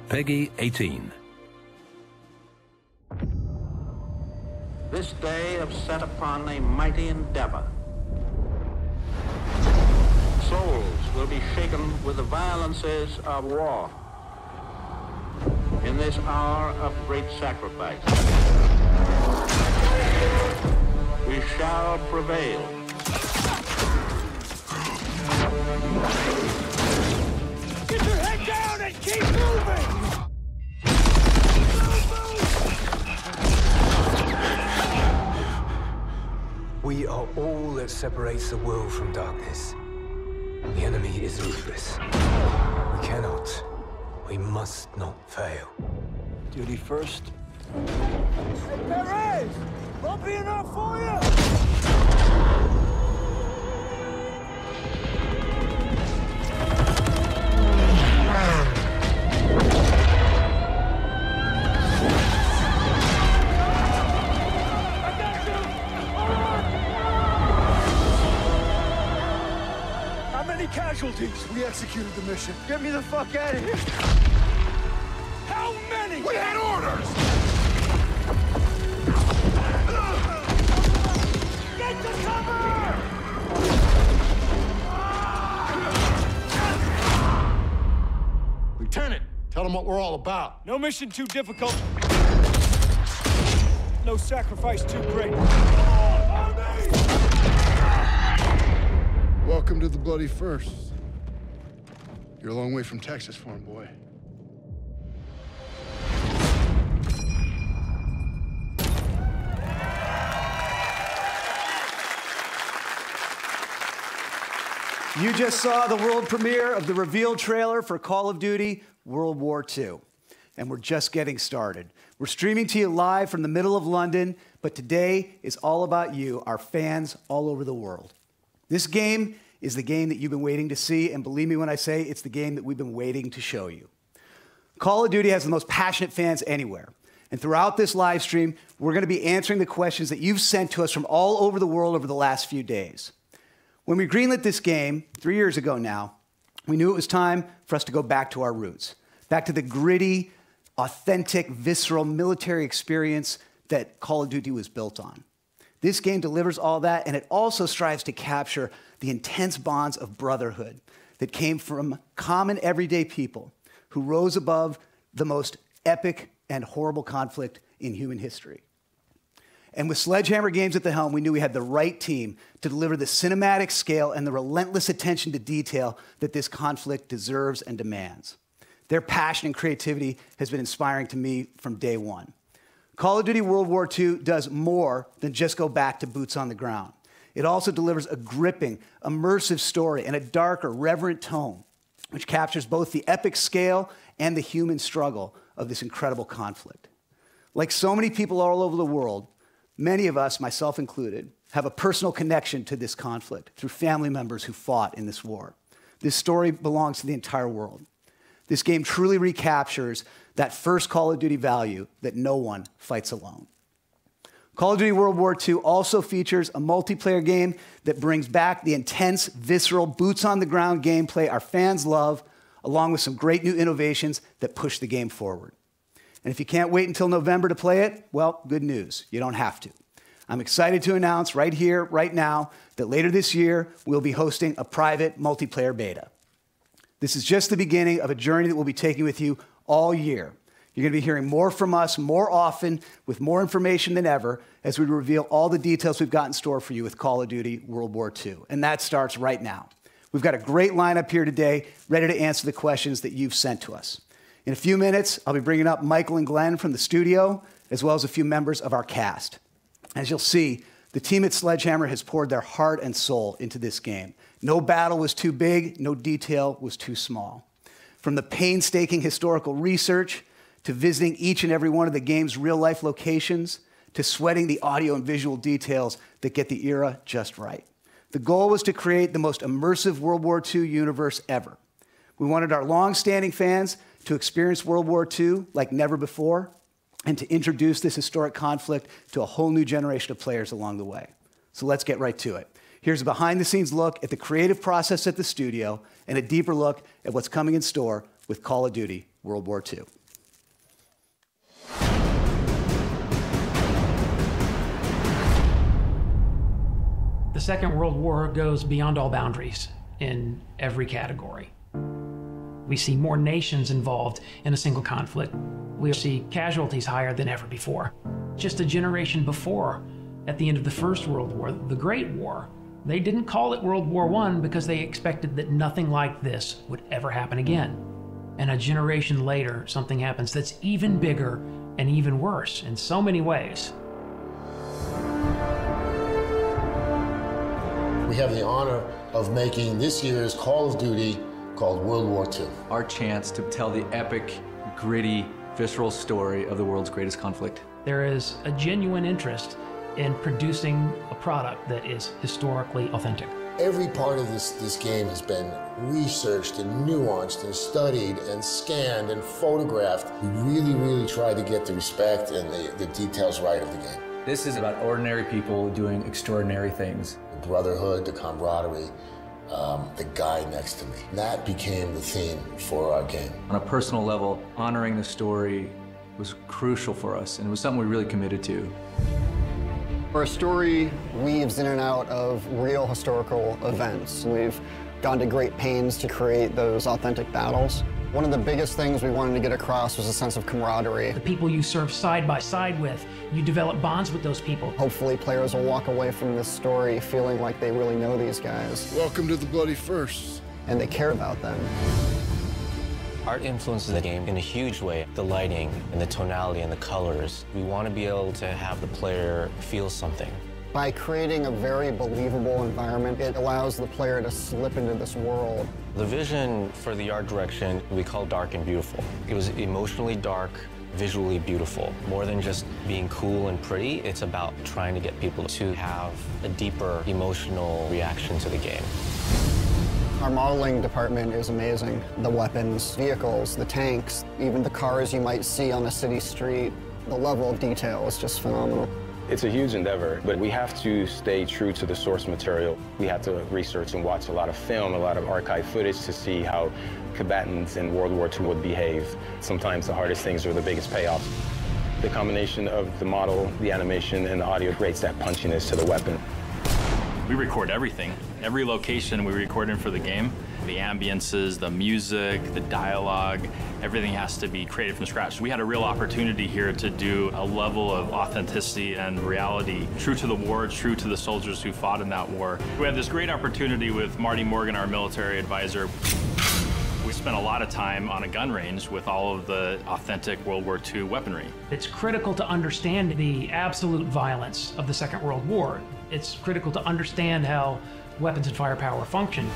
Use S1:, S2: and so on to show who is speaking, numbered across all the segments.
S1: Peggy 18.
S2: This day have set upon a mighty endeavor. Souls will be shaken with the violences of war in this hour of great sacrifice. We shall prevail.
S3: Get your head down and keep moving!
S4: We are all that separates the world from darkness. The enemy is ruthless. We cannot, we must not fail.
S3: Duty first. Hey, Perez! Won't be enough for you!
S5: Casualties. We executed the mission.
S3: Get me the fuck out of here! How many?
S5: We had orders!
S3: Get to cover!
S5: Lieutenant, tell them what we're all about.
S3: No mission too difficult. No sacrifice too great.
S5: Welcome to the bloody first. You're a long way from Texas, farm boy.
S6: You just saw the world premiere of the reveal trailer for Call of Duty World War II. And we're just getting started. We're streaming to you live from the middle of London, but today is all about you, our fans all over the world. This game is the game that you've been waiting to see, and believe me when I say it's the game that we've been waiting to show you. Call of Duty has the most passionate fans anywhere. And throughout this live stream, we're going to be answering the questions that you've sent to us from all over the world over the last few days. When we greenlit this game 3 years ago now, we knew it was time for us to go back to our roots, back to the gritty, authentic, visceral military experience that Call of Duty was built on. This game delivers all that, and it also strives to capture the intense bonds of brotherhood that came from common everyday people who rose above the most epic and horrible conflict in human history. And with Sledgehammer Games at the helm, we knew we had the right team to deliver the cinematic scale and the relentless attention to detail that this conflict deserves and demands. Their passion and creativity has been inspiring to me from day one. Call of Duty World War II does more than just go back to boots on the ground. It also delivers a gripping, immersive story and a darker, reverent tone, which captures both the epic scale and the human struggle of this incredible conflict. Like so many people all over the world, many of us, myself included, have a personal connection to this conflict through family members who fought in this war. This story belongs to the entire world. This game truly recaptures that first Call of Duty value that no one fights alone. Call of Duty World War II also features a multiplayer game that brings back the intense, visceral, boots-on-the-ground gameplay our fans love, along with some great new innovations that push the game forward. And if you can't wait until November to play it, well, good news. You don't have to. I'm excited to announce right here, right now, that later this year, we'll be hosting a private multiplayer beta. This is just the beginning of a journey that we'll be taking with you all year. You're going to be hearing more from us more often with more information than ever as we reveal all the details we've got in store for you with Call of Duty World War II. And that starts right now. We've got a great lineup here today, ready to answer the questions that you've sent to us. In a few minutes, I'll be bringing up Michael and Glenn from the studio, as well as a few members of our cast. As you'll see, the team at Sledgehammer has poured their heart and soul into this game. No battle was too big, no detail was too small. From the painstaking historical research, to visiting each and every one of the game's real-life locations, to sweating the audio and visual details that get the era just right. The goal was to create the most immersive World War II universe ever. We wanted our long-standing fans to experience World War II like never before, and to introduce this historic conflict to a whole new generation of players along the way. So let's get right to it. Here's a behind-the-scenes look at the creative process at the studio and a deeper look at what's coming in store with Call of Duty World War II.
S1: Second World War goes beyond all boundaries in every category. We see more nations involved in a single conflict. We see casualties higher than ever before. Just a generation before, at the end of the First World War, the Great War, they didn't call it World War I because they expected that nothing like this would ever happen again. And a generation later, something happens that's even bigger and even worse in so many ways.
S7: We have the honor of making this year's Call of Duty called World War II.
S8: Our chance to tell the epic, gritty, visceral story of the world's greatest conflict.
S1: There is a genuine interest in producing a product that is historically authentic.
S7: Every part of this game has been researched and nuanced and studied and scanned and photographed. We really tried to get the respect and the details right of the game.
S8: This is about ordinary people doing extraordinary things.
S7: The brotherhood, the camaraderie, the guy next to me. That became the theme for our game.
S8: On a personal level, honoring the story was crucial for us, and it was something we really committed to.
S9: Our story weaves in and out of real historical events. We've gone to great pains to create those authentic battles. One of the biggest things we wanted to get across was a sense of camaraderie.
S1: The people you serve side by side with, you develop bonds with those people.
S9: Hopefully players will walk away from this story feeling like they really know these guys.
S5: Welcome to the Bloody First.
S9: And they care about them.
S10: Art influences the game in a huge way. The lighting and the tonality and the colors. We want to be able to have the player feel something.
S9: By creating a very believable environment, it allows the player to slip into this world.
S10: The vision for the art direction we call dark and beautiful. It was emotionally dark, visually beautiful. More than just being cool and pretty, it's about trying to get people to have a deeper emotional reaction to the game.
S9: Our modeling department is amazing. The weapons, vehicles, the tanks, even the cars you might see on a city street. The level of detail is just phenomenal.
S11: It's a huge endeavor, but we have to stay true to the source material. We have to research and watch a lot of film, a lot of archive footage to see how combatants in World War II would behave. Sometimes the hardest things are the biggest payoffs. The combination of the model, the animation, and the audio creates that punchiness to the weapon.
S12: We record everything. Every location we record in for the game. The ambiences, the music, the dialogue, everything has to be created from scratch. We had a real opportunity here to do a level of authenticity and reality, true to the war, true to the soldiers who fought in that war. We had this great opportunity with Marty Morgan, our military advisor. We spent a lot of time on a gun range with all of the authentic World War II weaponry.
S1: It's critical to understand the absolute violence of the Second World War. It's critical to understand how weapons and firepower function.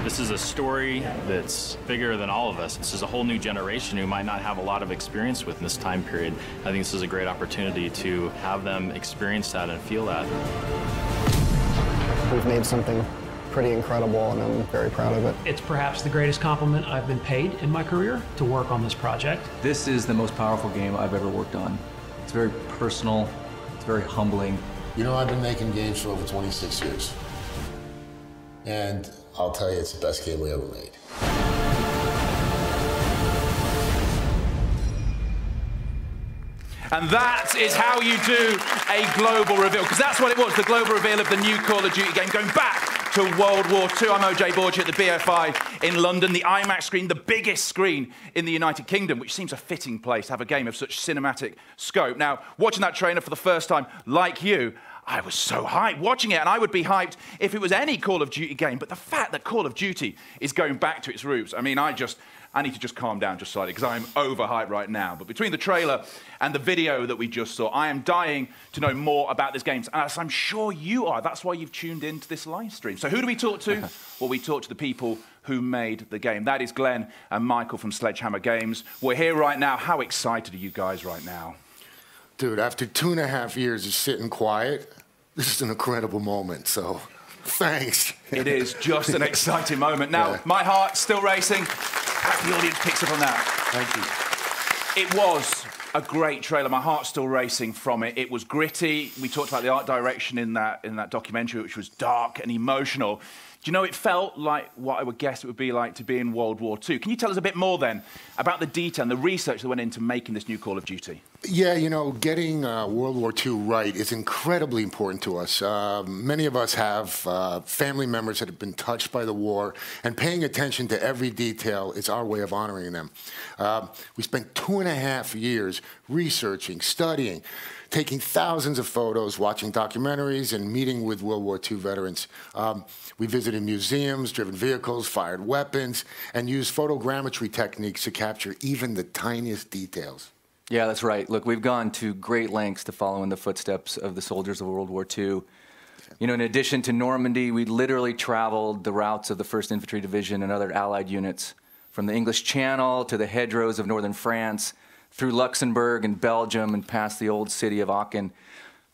S12: This is a story that's bigger than all of us. This is a whole new generation who might not have a lot of experience with this time period. I think this is a great opportunity to have them experience that and feel that.
S9: We've made something pretty incredible, and I'm very proud of it.
S1: It's perhaps the greatest compliment I've been paid in my career to work on this project.
S8: This is the most powerful game I've ever worked on. It's very personal, it's very humbling.
S7: You know, I've been making games for over 26 years. And I'll tell you, it's the best game we ever made.
S13: And that is how you do a global reveal, because that's what it was, the global reveal of the new Call of Duty game, going back to World War II. I'm OJ Borgia at the BFI in London, the IMAX screen, the biggest screen in the United Kingdom, which seems a fitting place to have a game of such cinematic scope. Now, watching that trailer for the first time, like you, I was so hyped watching it, and I would be hyped if it was any Call of Duty game, but the fact that Call of Duty is going back to its roots, I mean, I need to just calm down just slightly, because I'm overhyped right now. But between the trailer and the video that we just saw, I am dying to know more about this game, as I'm sure you are. That's why you've tuned into this live stream. So who do we talk to? Well, we talk to the people who made the game. That is Glenn and Michael from Sledgehammer Games. We're here right now. How excited are you guys right now?
S7: Dude, after 2.5 years of sitting quiet, this is an incredible moment, so thanks.
S13: It is just an exciting moment. Now, my heart's still racing. As the audience picks up on that.
S7: Thank you.
S13: It was a great trailer. My heart's still racing from it. It was gritty. We talked about the art direction in that documentary, which was dark and emotional. Do you know, it felt like what I would guess it would be like to be in World War II. Can you tell us a bit more then about the detail and the research that went into making this new Call of Duty?
S7: Yeah, you know, getting World War II right is incredibly important to us. Many of us have family members that have been touched by the war, and paying attention to every detail is our way of honoring them. We spent 2.5 years researching, studying, taking thousands of photos, watching documentaries, and meeting with World War II veterans. We visited museums, driven vehicles, fired weapons, and used photogrammetry techniques to capture even the tiniest details.
S8: Yeah, that's right. Look, we've gone to great lengths to follow in the footsteps of the soldiers of World War II. You know, in addition to Normandy, we literally traveled the routes of the 1st Infantry Division and other Allied units, from the English Channel to the hedgerows of northern France, through Luxembourg and Belgium and past the old city of Aachen,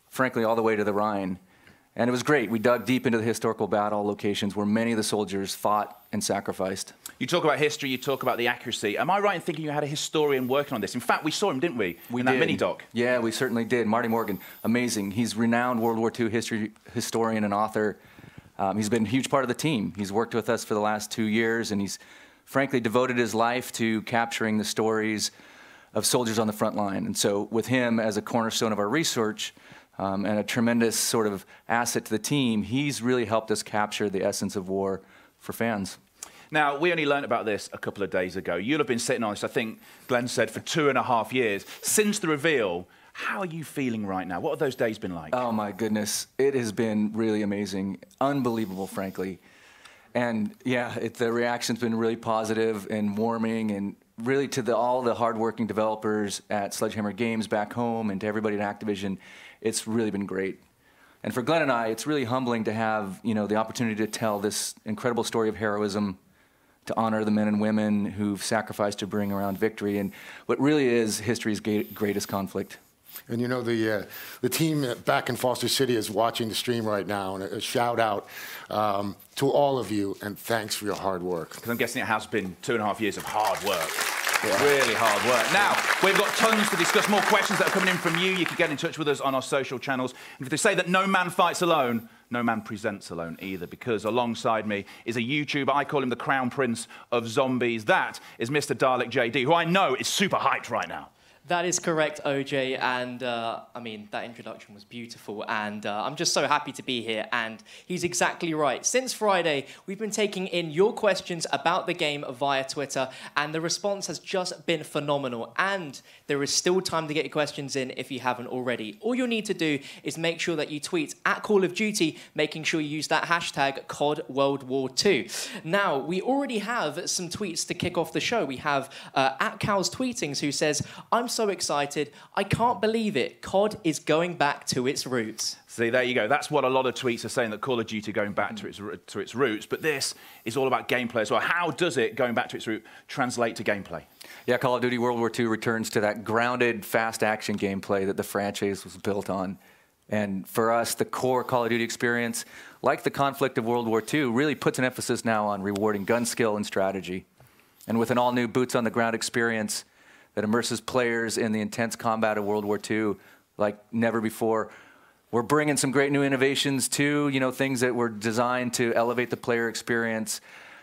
S8: frankly, all the way to the Rhine. And it was great. We dug deep into the historical battle locations where many of the soldiers fought and sacrificed.
S13: You talk about history, you talk about the accuracy. Am I right in thinking you had a historian working on this? In fact, we saw him, didn't we? In that mini-doc.
S8: Yeah, we certainly did. Marty Morgan, amazing. He's renowned World War II historian and author. He's been a huge part of the team. He's worked with us for the last 2 years, and he's frankly devoted his life to capturing the stories of soldiers on the front line. And so with him as a cornerstone of our research, and a tremendous sort of asset to the team, he's really helped us capture the essence of war for fans.
S13: Now, we only learned about this a couple of days ago. You'll have been sitting on this, I think Glenn said, for 2.5 years. Since the reveal, how are you feeling right now? What have those days been like?
S8: Oh, my goodness. It has been really amazing. Unbelievable, frankly. And, yeah, the reaction's been really positive and warming, and really to all the hardworking developers at Sledgehammer Games back home and to everybody at Activision, it's really been great. And for Glenn and I, it's really humbling to have, you know, the opportunity to tell this incredible story of heroism, to honor the men and women who've sacrificed to bring around victory, and what really is history's greatest conflict.
S7: And you know, the team back in Foster City is watching the stream right now, and a shout out to all of you, and thanks for your hard work.
S13: Because I'm guessing it has been 2.5 years of hard work. Yeah. Really hard work. Now, we've got tons to discuss, more questions that are coming in from you. You can get in touch with us on our social channels. And if they say that no man fights alone, no man presents alone either, because alongside me is a YouTuber. I call him the Crown Prince of Zombies. That is Mr. Dalek JD, who I know is super hyped right now.
S14: That is correct, OJ, and I mean, that introduction was beautiful, and I'm just so happy to be here, and he's exactly right. Since Friday, we've been taking in your questions about the game via Twitter, and the response has just been phenomenal, and there is still time to get your questions in if you haven't already. All you'll need to do is make sure that you tweet at Call of Duty, making sure you use that hashtag COD World War II. Now, we already have some tweets to kick off the show. We have at Cal's Tweetings, who says, "I'm so excited. I can't believe it. COD is going back to its roots."
S13: See, there you go. That's what a lot of tweets are saying, that Call of Duty going back to its roots. But this is all about gameplay as well. How does it, going back to its root, translate to gameplay?
S8: Yeah, Call of Duty World War II returns to that grounded, fast action gameplay that the franchise was built on. And for us, the core Call of Duty experience, like the conflict of World War II, really puts an emphasis now on rewarding gun skill and strategy. And with an all-new boots-on-the-ground experience that immerses players in the intense combat of World War II like never before, we're bringing some great new innovations too, you know, things that were designed to elevate the player experience,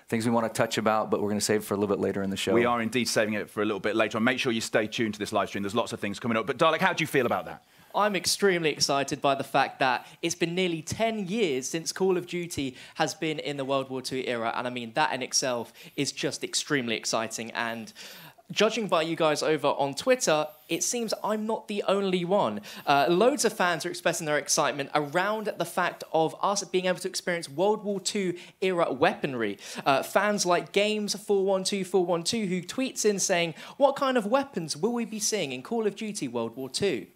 S8: things we want to touch about, but we're going to save for a little bit later in the show.
S13: We are indeed saving it for a little bit later on. Make sure you stay tuned to this live stream. There's lots of things coming up. But Dalek, how do you feel about that?
S14: I'm extremely excited by the fact that it's been nearly 10 years since Call of Duty has been in the World War II era, and I mean, that in itself is just extremely exciting. And judging by you guys over on Twitter, it seems I'm not the only one. Loads of fans are expressing their excitement around the fact of us being able to experience World War II era weaponry. Fans like Games412412 who tweets in saying, "What kind of weapons will we be seeing in Call of Duty World War II?"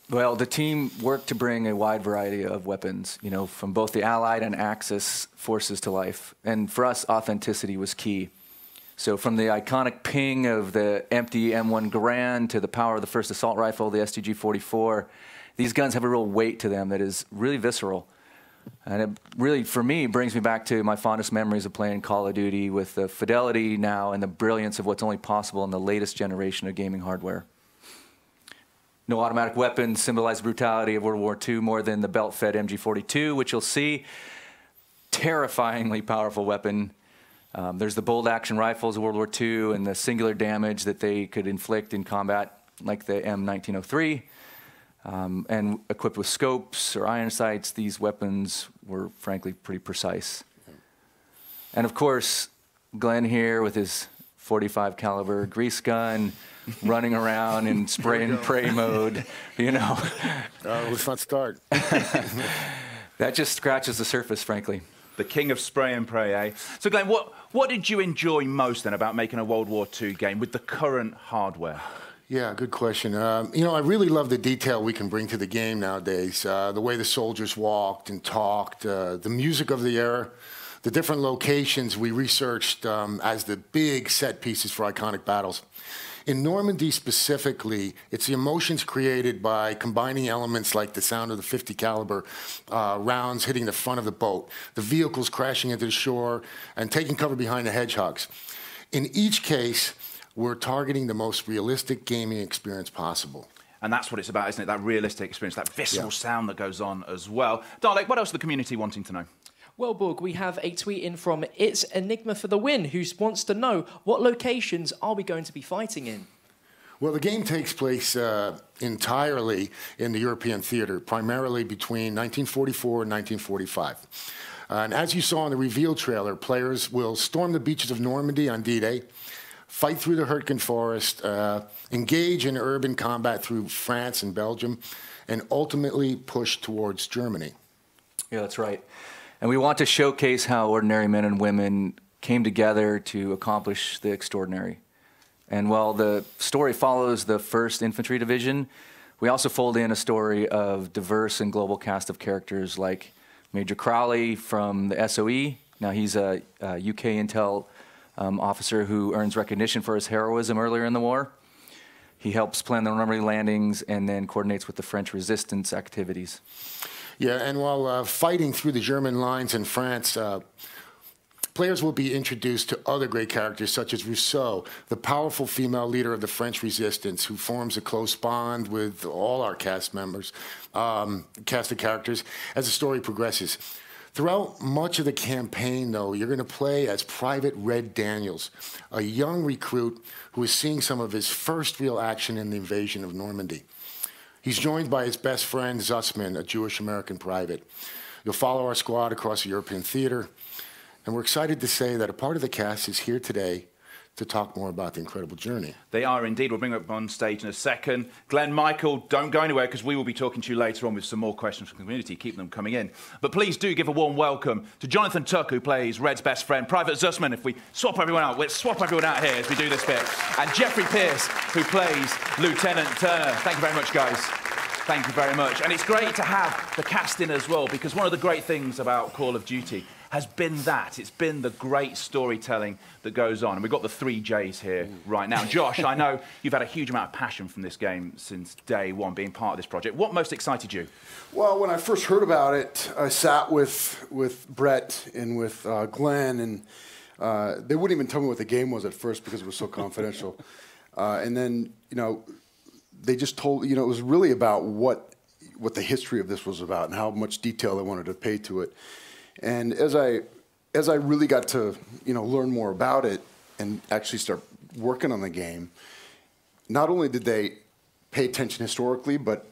S8: Well, the team worked to bring a wide variety of weapons, you know, from both the Allied and Axis forces to life. And for us, authenticity was key. So from the iconic ping of the empty M1 Garand to the power of the first assault rifle, the STG-44, these guns have a real weight to them that is really visceral. And it really, for me, brings me back to my fondest memories of playing Call of Duty with the fidelity now and the brilliance of what's only possible in the latest generation of gaming hardware. No automatic weapons symbolize the brutality of World War II more than the belt-fed MG42, which you'll see. terrifyingly powerful weapon. There's the bolt-action rifles of World War II and the singular damage that they could inflict in combat, like the M1903. And equipped with scopes or iron sights, these weapons were frankly pretty precise. And of course, Glenn here with his .45 caliber grease gun, running around in spray and pray mode, you know.
S7: Let's not start.
S8: That just scratches the surface, frankly.
S13: The king of spray and pray, eh? So Glenn, what did you enjoy most then about making a World War II game with the current hardware?
S7: Yeah, good question. You know, I really love the detail we can bring to the game nowadays. The way the soldiers walked and talked, the music of the era, the different locations we researched as the big set pieces for iconic battles. In Normandy specifically, it's the emotions created by combining elements like the sound of the .50 caliber rounds hitting the front of the boat, the vehicles crashing into the shore, and taking cover behind the hedgehogs. In each case, we're targeting the most realistic gaming experience possible.
S13: And that's what it's about, isn't it? That realistic experience, that visceral sound that goes on as well. Dalek, what else is the community wanting to know?
S14: Well, Borg, we have a tweet in from It's Enigma for the Win, who wants to know, what locations are we going to be fighting in?
S7: Well, the game takes place entirely in the European theater, primarily between 1944 and 1945. And as you saw in the reveal trailer, players will storm the beaches of Normandy on D-Day, fight through the Hurtgen Forest, engage in urban combat through France and Belgium, and ultimately push towards Germany.
S8: Yeah, that's right. And we want to showcase how ordinary men and women came together to accomplish the extraordinary. And while the story follows the 1st Infantry Division, we also fold in a story of diverse and global cast of characters like Major Crowley from the SOE. Now he's a UK intel officer who earns recognition for his heroism earlier in the war. He helps plan the Normandy landings and then coordinates with the French resistance activities.
S7: Yeah, and while fighting through the German lines in France, players will be introduced to other great characters such as Rousseau, the powerful female leader of the French resistance who forms a close bond with all our cast members, cast of characters, as the story progresses. Throughout much of the campaign, though, you're going to play as Private Red Daniels, a young recruit who is seeing some of his first real action in the invasion of Normandy. He's joined by his best friend, Zussman, a Jewish-American private. You'll follow our squad across the European theater, and we're excited to say that a part of the cast is here today to talk more about the incredible journey.
S13: They are indeed. We'll bring them up on stage in a second. Glenn, Michael, don't go anywhere because we will be talking to you later on with some more questions from the community. Keep them coming in. But please do give a warm welcome to Jonathan Tuck, who plays Red's best friend, Private Zussman. If we swap everyone out, let's swap everyone out here as we do this bit. And Jeffrey Pierce, who plays Lieutenant Turner. Thank you very much, guys. Thank you very much. And it's great to have the cast in as well, because one of the great things about Call of Duty has been that. It's been the great storytelling that goes on. And we've got the 3 Js here right now. Josh, I know you've had a huge amount of passion from this game since day one, being part of this project. What most excited you?
S15: Well, when I first heard about it, I sat with Brett and with Glenn, and they wouldn't even tell me what the game was at first because it was so confidential. And then, you know, they just told, you know, it was really about what the history of this was about and how much detail they wanted to pay to it. And as I really got to, you know, learn more about it and actually start working on the game, not only did they pay attention historically, but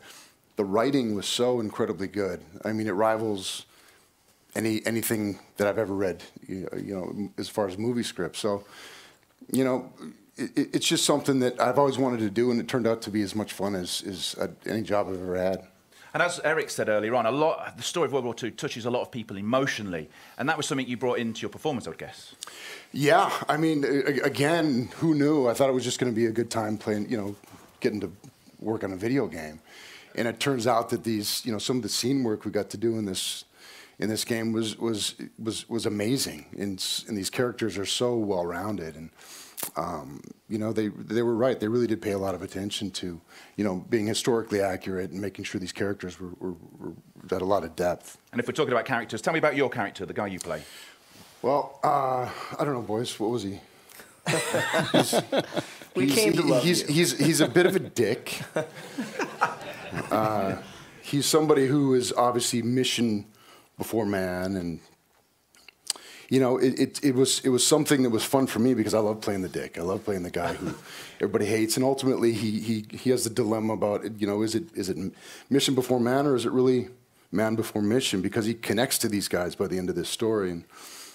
S15: the writing was so incredibly good. I mean, it rivals anything that I've ever read, you know, as far as movie scripts. So, you know, it's just something that I've always wanted to do, and it turned out to be as much fun as any job I've ever had.
S13: And as Eric said earlier on, the story of World War II touches a lot of people emotionally, and that was something you brought into your performance, I would guess. Yeah,
S15: I mean, again, who knew? I thought it was just going to be a good time playing, you know, getting to work on a video game, and it turns out that these, you know, some of the scene work we got to do in this game was amazing, and these characters are so well rounded, and you know, they were right. They really did pay a lot of attention to, you know, being historically accurate and making sure these characters were had a lot of depth.
S13: And if we're talking about characters, tell me about your character, the guy you play.
S15: Well, I don't know, boys. What was he? He's a bit of a dick. He's somebody who is obviously mission before man, and you know, it was something that was fun for me because I love playing the dick. I love playing the guy who everybody hates, and ultimately he has the dilemma about, you know, is it mission before man, or is it really man before mission? Because he connects to these guys by the end of this story,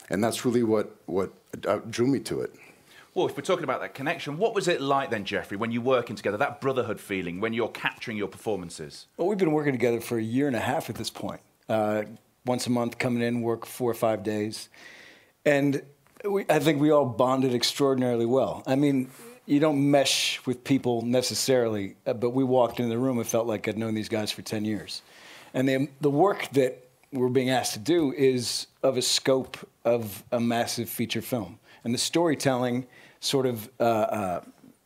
S15: and that's really what drew me to it.
S13: Well, if we're talking about that connection, what was it like then, Jeffrey, when you're working together, that brotherhood feeling, when you're capturing your performances?
S16: Well, we've been working together for 1.5 years at this point. Once a month, coming in, work 4 or 5 days. And I think we all bonded extraordinarily well. I mean, you don't mesh with people necessarily, but we walked into the room and felt like I'd known these guys for 10 years. And the work that we're being asked to do is of a scope of a massive feature film. And the storytelling, sort of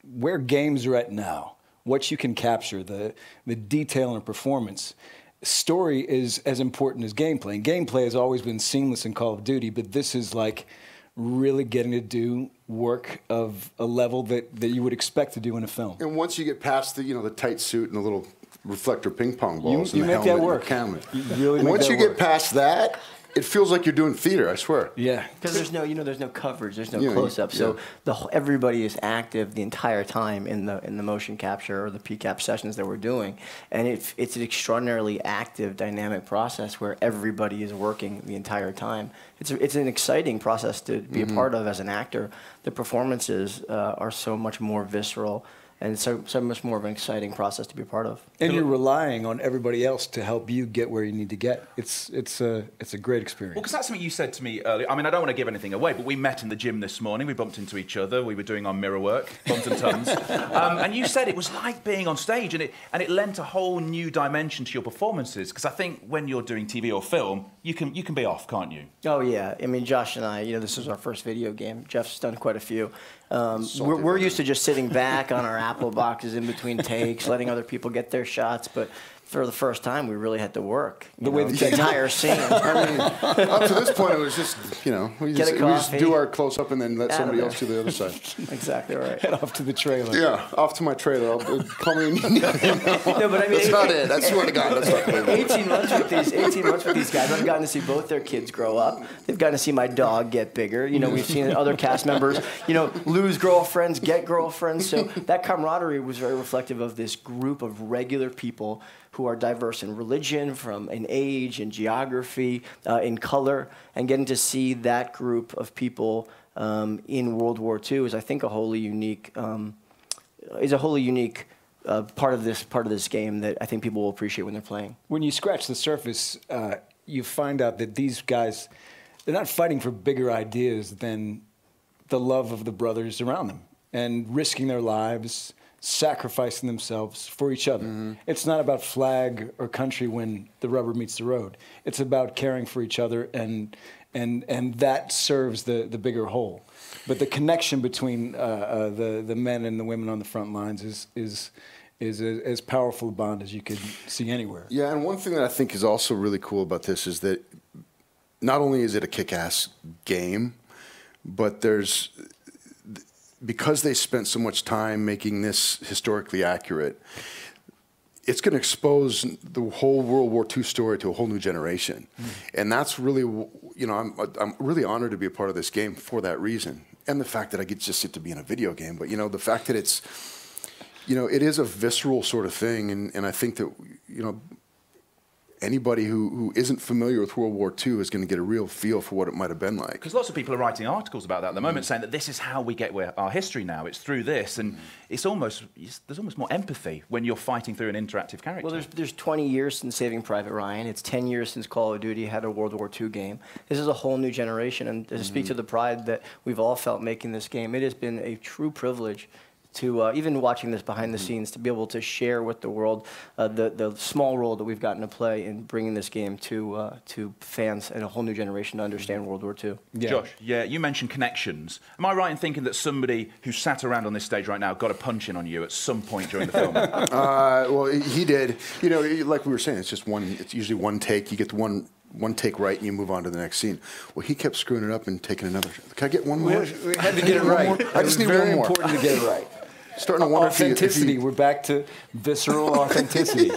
S16: where games are at now, what you can capture, the detail and performance. Story is as important as gameplay. And gameplay has always been seamless in Call of Duty, but this is like really getting to do work of a level that you would expect to do in a film.
S15: And once you get past the, you know, the tight suit and the little reflector ping pong balls,
S16: you
S15: and the
S16: make
S15: helmet
S16: that work.
S15: And the camera.
S16: You really make
S15: once
S16: that
S15: you
S16: work.
S15: get past that, it feels like you're doing theater, I swear.
S16: Yeah.
S17: Because there's no coverage, there's no
S15: Yeah,
S17: close-up, so
S15: yeah.
S17: everybody is active the entire time in the motion capture or the PCAP sessions that we're doing, and it's an extraordinarily active, dynamic process where everybody is working the entire time. It's an exciting process to be a part of as an actor. The performances are so much more visceral. And so much more of an exciting process to be a part of.
S16: And you're relying on everybody else to help you get where you need to get. It's a great experience.
S13: Well, because that's something you said to me earlier. I mean, I don't want to give anything away, but we met in the gym this morning. We bumped into each other. We were doing our mirror work, bumped and tons. And you said it was like being on stage, and it lent a whole new dimension to your performances. Because I think when you're doing TV or film, you can be off, can't you?
S17: Oh yeah, I mean, Josh and I, you know, this is our first video game. Jeff's done quite a few. We're used to just sitting back on our Apple boxes in between takes, letting other people get their shots, but for the first time, we really had to work. The entire scene.
S15: I mean, up to this point, it was just, you know, we just do our close-up and then let somebody else do the other side.
S17: Exactly right.
S16: Head off to the trailer.
S15: Yeah, off to my trailer. Call me.
S17: No, but I mean,
S15: that's not it. That's swear to God. That's not it.
S17: 18 months with these guys, I've gotten to see both their kids grow up. They've gotten to see my dog get bigger. You know, we've seen other cast members, you know, lose girlfriends, get girlfriends. So that camaraderie was very reflective of this group of regular people who are diverse in religion, in age, in geography, in color, and getting to see that group of people in World War II is, I think, a wholly unique part of this game that I think people will appreciate when they're playing.
S16: When you scratch the surface, you find out that these guys, they're not fighting for bigger ideas than the love of the brothers around them and risking their lives, sacrificing themselves for each other. It's not about flag or country when the rubber meets the road. It's about caring for each other, and that serves the bigger whole. But the connection between the men and the women on the front lines is as powerful a bond as you could see anywhere.
S15: Yeah, and one thing that I think is also really cool about this is that not only is it a kick-ass game, but because they spent so much time making this historically accurate, it's going to expose the whole World War II story to a whole new generation. And that's really, you know, I'm really honored to be a part of this game for that reason. And the fact that I get to be in a video game. But, you know, the fact that it's, you know, it is a visceral sort of thing. And I think that, you know, anybody who isn't familiar with World War II is going to get a real feel for what it might have been like.
S13: Because lots of people are writing articles about that at the moment, saying that this is how we get our history now. It's through this, and there's almost more empathy when you're fighting through an interactive character.
S17: Well, there's 20 years since Saving Private Ryan. It's 10 years since Call of Duty had a World War II game. This is a whole new generation, and to speak to the pride that we've all felt making this game, it has been a true privilege to even watching this behind the scenes, to be able to share with the world the small role that we've gotten to play in bringing this game to fans and a whole new generation to understand World War II.
S13: Yeah. Josh, you mentioned connections. Am I right in thinking that somebody who sat around on this stage right now got a punch in on you at some point during the film?
S15: Well, he did. You know, like we were saying, it's usually one take. You get the one take right and you move on to the next scene. Well, he kept screwing it up and taking another. Can I get one more?
S16: We had to get it right.
S15: I just need one more.
S16: Very important to get it right.
S15: starting to wonder if
S16: authenticity. We're back to visceral authenticity,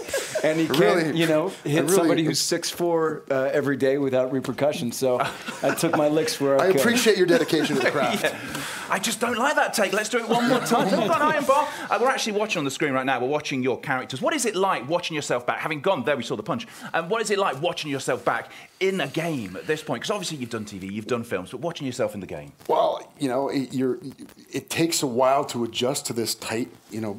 S16: and you can't, hit somebody who's 6'4" every day without repercussions. So I took my licks where I could.
S15: I appreciate your dedication to the craft.
S13: Yeah. I just don't like that take. Let's do it one more time. Hold on, Iron Bar. We're actually watching on the screen right now. We're watching your characters. What is it like watching yourself back? Having gone there, we saw the punch. And what is it like watching yourself back in a game at this point? Because obviously you've done TV, you've done films, but watching yourself in the game.
S15: Well, it takes a while to adjust to this tight,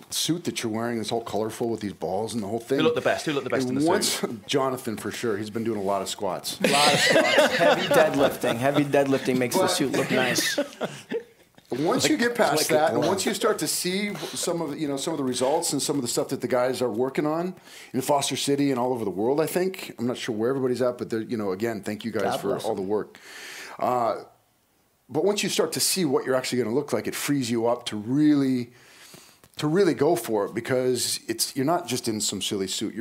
S15: suit that you're wearing. It's all colorful with these balls and the whole thing.
S13: Who looked the best? Who looked the best in the suit?
S15: Jonathan, for sure. He's been doing a lot of squats.
S17: A lot of squats. Heavy deadlifting. Heavy deadlifting makes the suit look nice.
S15: Once you get past that, and once you start to see some of the results and some of the stuff that the guys are working on in Foster City and all over the world, I think. I'm not sure where everybody's at, but again, thank you guys for all the work. But once you start to see what you're actually going to look like, it frees you up to really go for it, because you're not just in some silly suit.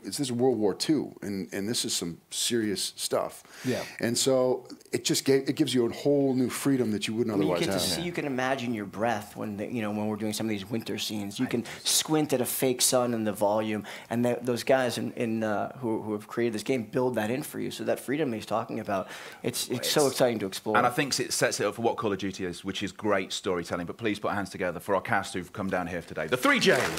S15: This is World War II, and this is some serious stuff.
S16: Yeah.
S15: And so it gives you a whole new freedom that you wouldn't otherwise have.
S17: You can imagine your breath when we're doing some of these winter scenes. You can squint at a fake sun and the volume, and those guys who have created this game build that in for you. So that freedom he's talking about, it's so exciting to explore.
S13: And I think it sets it up for what Call of Duty is, which is great storytelling. But please put our hands together for our cast who've come down here today. The 3 Js.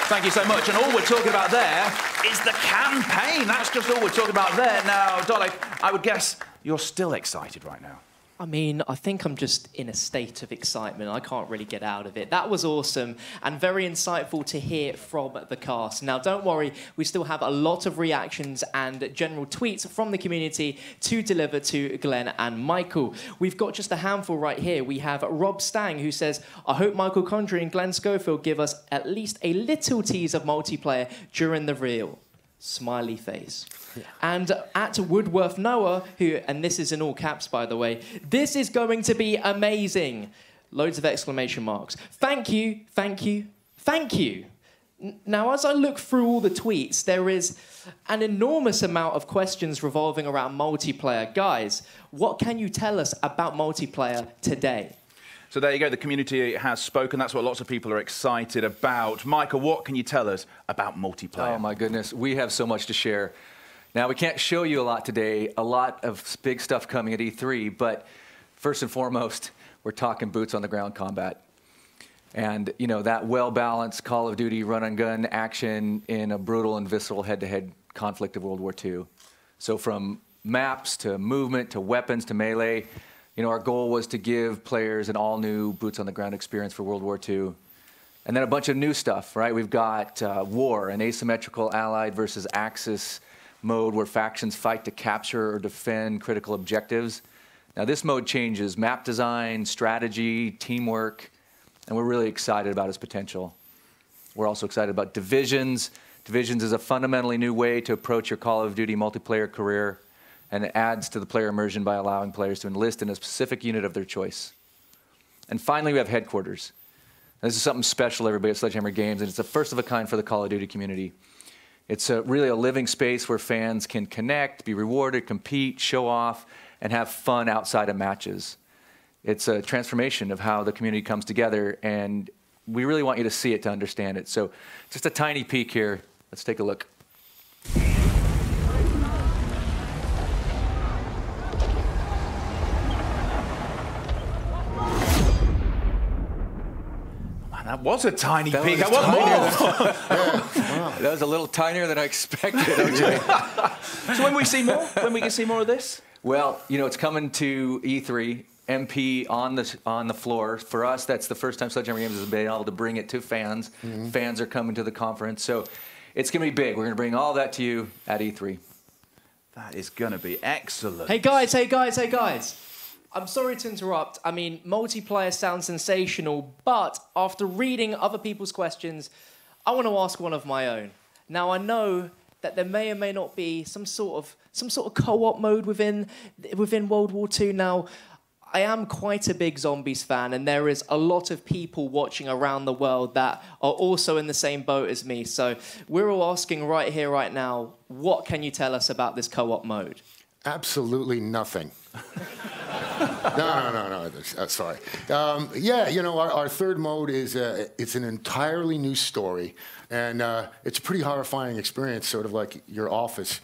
S13: Thank you so much. And all we're talking about there is the campaign. That's just all we're talking about there. Now, Dolly, I would guess you're still excited right now.
S14: I mean, I think I'm just in a state of excitement. I can't really get out of it. That was awesome and very insightful to hear from the cast. Now, don't worry, we still have a lot of reactions and general tweets from the community to deliver to Glenn and Michael. We've got just a handful right here. We have Rob Stang, who says, I hope Michael Condrey and Glenn Schofield give us at least a little tease of multiplayer during the reveal. Smiley face. Yeah. And at Woodworth Noah, and this is in all caps, by the way, this is going to be amazing. Loads of exclamation marks. Thank you, thank you, thank you. Now, as I look through all the tweets, there is an enormous amount of questions revolving around multiplayer. Guys, what can you tell us about multiplayer today?
S13: So there you go, the community has spoken. That's what lots of people are excited about. Michael, what can you tell us about multiplayer?
S8: Oh, my goodness. We have so much to share. Now, we can't show you a lot today, a lot of big stuff coming at E3, but first and foremost, we're talking boots-on-the-ground combat. And, that well-balanced Call of Duty run-and-gun action in a brutal and visceral head-to-head conflict of World War II. So from maps to movement to weapons to melee, our goal was to give players an all-new boots-on-the-ground experience for World War II. And then a bunch of new stuff, right? We've got War, an asymmetrical Allied versus Axis mode where factions fight to capture or defend critical objectives. Now, this mode changes map design, strategy, teamwork, and we're really excited about its potential. We're also excited about Divisions. Divisions is a fundamentally new way to approach your Call of Duty multiplayer career, and it adds to the player immersion by allowing players to enlist in a specific unit of their choice. And finally, we have Headquarters. Now, this is something special, everybody, at Sledgehammer Games, and it's the first of a kind for the Call of Duty community. It's really a living space where fans can connect, be rewarded, compete, show off, and have fun outside of matches. It's a transformation of how the community comes together, and we really want you to see it to understand it. So just a tiny peek here. Let's take a look.
S13: That was a tiny peek. I want more.
S8: Wow. That was a little tinier than I expected, OJ.
S13: So when we see more? When we can see more of this?
S8: Well, it's coming to E3, MP on the floor. For us, that's the first time Sledgehammer Games has been able to bring it to fans. Mm-hmm. Fans are coming to the conference. So it's going to be big. We're going to bring all that to you at E3.
S13: That is going to be excellent.
S14: Hey, guys, hey, guys, hey, guys. I'm sorry to interrupt. I mean, multiplayer sounds sensational, but after reading other people's questions, I want to ask one of my own. Now, I know that there may or may not be some sort of co-op mode within World War II. Now, I am quite a big Zombies fan, and there is a lot of people watching around the world that are also in the same boat as me. So we're all asking right here, right now, what can you tell us about this co-op mode?
S7: Absolutely nothing. No. Sorry. Yeah, you know, our third mode is it's an entirely new story, and it's a pretty horrifying experience, sort of like your office.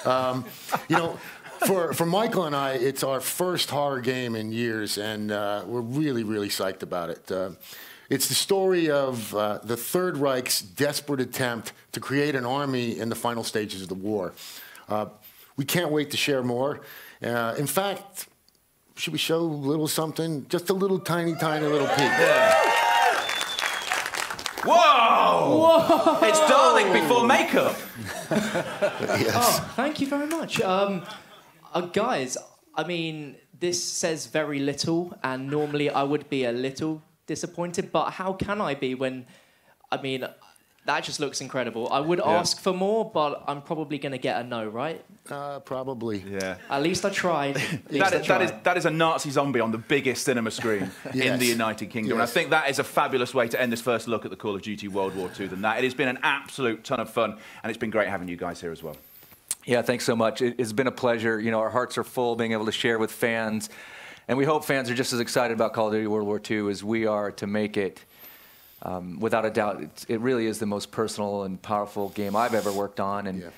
S7: You know, for Michael and I, it's our first horror game in years, and we're really, really psyched about it. It's the story of the Third Reich's desperate attempt to create an army in the final stages of the war. We can't wait to share more. In fact, should we show a little something? Just a little tiny little peek.
S13: Yeah. Whoa! Whoa! It's darling before makeup.
S7: Yes.
S14: Oh, thank you very much. Guys, I mean, this says very little, and normally I would be a little disappointed, but how can I be when, I mean, that just looks incredible. I would ask for more, but I'm probably going to get a no, right?
S7: Probably.
S13: Yeah.
S14: At least I tried.
S13: That is a Nazi zombie on the biggest cinema screen in the United Kingdom. And I think that is a fabulous way to end this first look at the Call of Duty World War II than that. It has been an absolute ton of fun, and it's been great having you guys here as well.
S8: Yeah, thanks so much. It's been a pleasure. You know, our hearts are full being able to share with fans. And we hope fans are just as excited about Call of Duty World War II as we are to make it. Without a doubt, it really is the most personal and powerful game I've ever worked on. And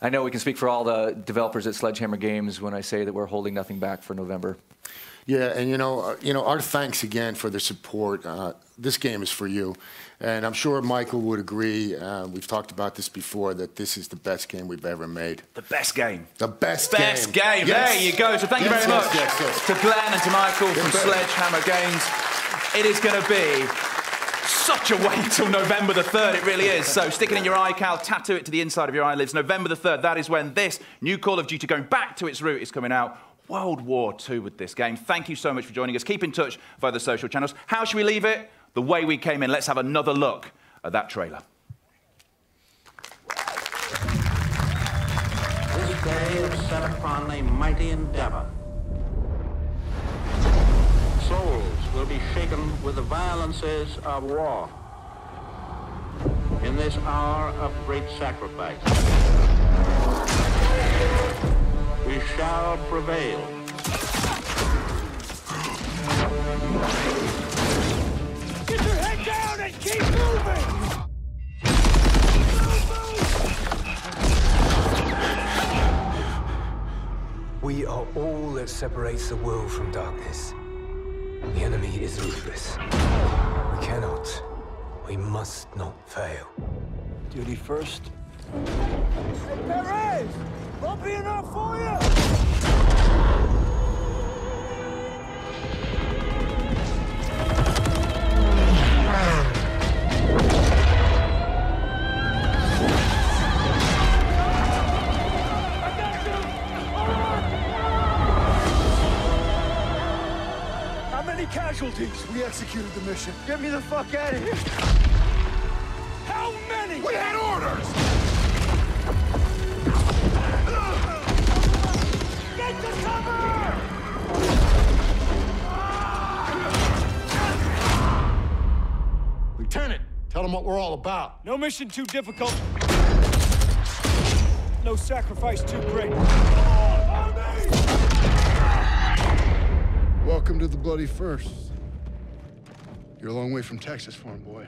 S8: I know we can speak for all the developers at Sledgehammer Games when I say that we're holding nothing back for November.
S7: Yeah, and you know, our thanks again for the support. This game is for you, and I'm sure Michael would agree. We've talked about this before, that this is the best game we've ever made.
S13: The best game.
S7: The best
S13: game. There you go. So thank you very much to Glenn and to Michael from Sledgehammer Games. It is going to be such a wait till November the 3rd, it really is. So stick it in your iCal, tattoo it to the inside of your eyelids. November the 3rd, that is when this new Call of Duty, going back to its root, is coming out. World War II with this game. Thank you so much for joining us. Keep in touch via the social channels. How should we leave it? The way we came in. Let's have another look at that trailer.
S2: This day is set upon a mighty endeavor. Souls will be shaken with the violences of war. In this hour of great sacrifice, we shall prevail.
S3: Get your head down and keep moving!
S4: We are all that separates the world from darkness. The enemy is ruthless. We cannot, we must not fail.
S3: Duty first. Hey, Perez! Won't be enough for you! How many casualties?
S5: We executed the mission.
S3: Get me the fuck out of here! How many?
S5: We had orders!
S3: Get to cover!
S5: Lieutenant, tell them what we're all about.
S3: No mission too difficult. No sacrifice too great.
S5: Welcome to the bloody first. You're a long way from Texas, farm boy.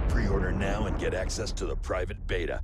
S18: Pre-order now and get access to the private beta.